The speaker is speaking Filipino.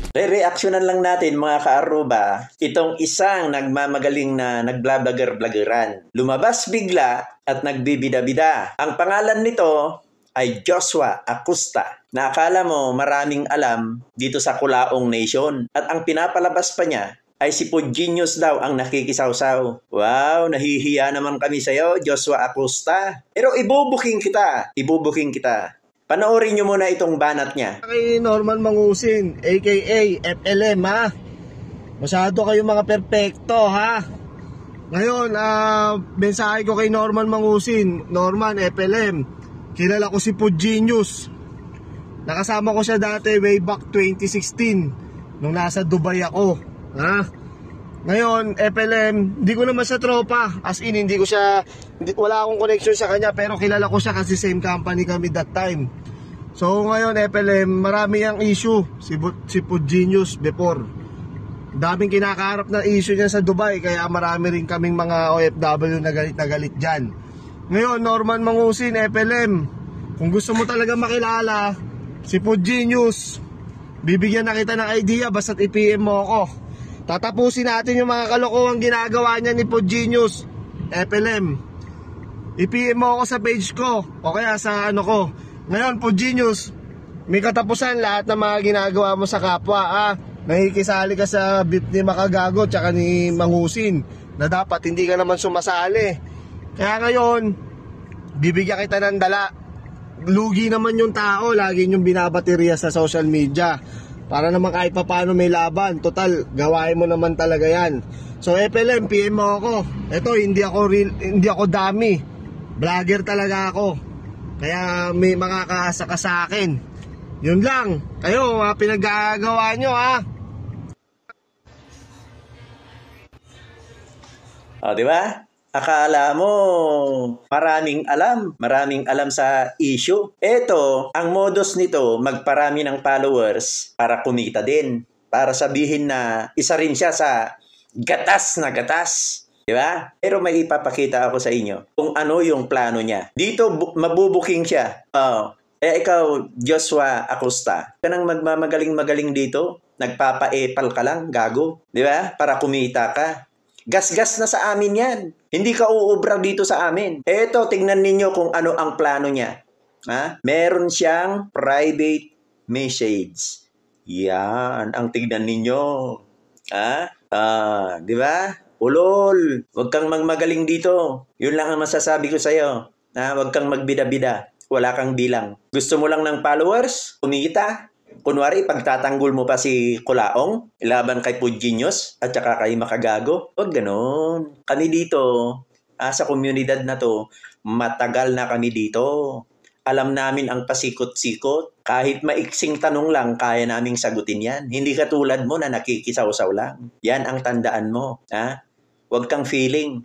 Re-reactionan lang natin mga kaaruba, itong isang nagmamagaling na nagblablager-blageran. Lumabas bigla at nagbibida-bida. Ang pangalan nito ay Joshua Acosta, na akala mo maraming alam dito sa Kulaong Nation. At ang pinapalabas pa niya ay si Pudginius daw ang nakikisawsaw. Wow, nahihiya naman kami sa'yo, Joshua Acosta. Pero ibubuking kita. Panoorin nyo muna itong banat niya. Kay Norman Mangusin, aka FLM ha. Masyado kayo mga perpekto ha. Ngayon, mensahe ko kay Norman Mangusin, Norman FLM. Kilala ko si Pudginius. Nakasama ko siya dati way back 2016 nung nasa Dubai ako, ha. Ngayon, FLM, hindi ko naman siya tropa. As in, wala akong connection sa kanya, pero kilala ko siya kasi same company kami that time. So ngayon, FLM, marami ang issue si Pudginius before. Daming kinakaharap na issue niya sa Dubai, kaya marami rin kaming mga OFW na galit dyan. Ngayon, Norman Mangusin, FLM, kung gusto mo talaga makilala si Pudginius, bibigyan na kita ng idea, basta't i-PM mo ako. Tatapusin natin yung mga kalokohang ginagawa niya ni Pudginius, FLM. I-PM mo ako sa page ko o kaya sa ano ko. Ngayon, Pudginius, may katapusan lahat ng mga ginagawa mo sa kapwa, ha? Nakikisali ka sa beef ni Makagago tsaka ni Mangusin na dapat hindi ka naman sumasali. Kaya ngayon, bibigyan kita ng dala. Lugi naman yung tao, lagi yung binabaterya sa social media. Para naman kahit pa paano may laban. Total, gawain mo naman talaga yan. So FLM, PM mo ako. Ito, hindi ako dummy. Vlogger talaga ako. Kaya may makakaasa ka sa akin. Yun lang. Kayo, mga pinagagawa nyo ha. O, di ba? Akala mo maraming alam sa issue. Ito, ang modus nito, magparami ng followers para kumita din. Para sabihin na isa rin siya sa gatas na gatas. Di ba? Pero may ipapakita ako sa inyo kung ano yung plano niya. Dito, mabubuking siya. Ikaw, Joshua Acosta, ka nang magmamagaling-magaling dito, nagpapa-epal ka lang, gago. Di ba? Para kumita ka. Gas-gas na sa amin yan. Hindi ka uubra dito sa amin. Eto, tingnan ninyo kung ano ang plano niya. Ha? Meron siyang private message. Yan, ang tignan ninyo. Ha? Di ba? Ulol, huwag kang magmagaling dito. Yun lang ang masasabi ko sa'yo. Huwag kang magbida-bida. Wala kang bilang. Gusto mo lang ng followers? Kumita? Kunwari, pagtatanggol mo pa si Kulaong, ilaban kay Pudginius at saka kay Makagago. Huwag ganon. Kami dito, sa komunidad na to, matagal na kami dito. Alam namin ang pasikot-sikot. Kahit maiksing tanong lang, kaya naming sagutin yan. Hindi katulad mo na nakikisaw-saw lang. Yan ang tandaan mo. Ha? Huwag kang feeling.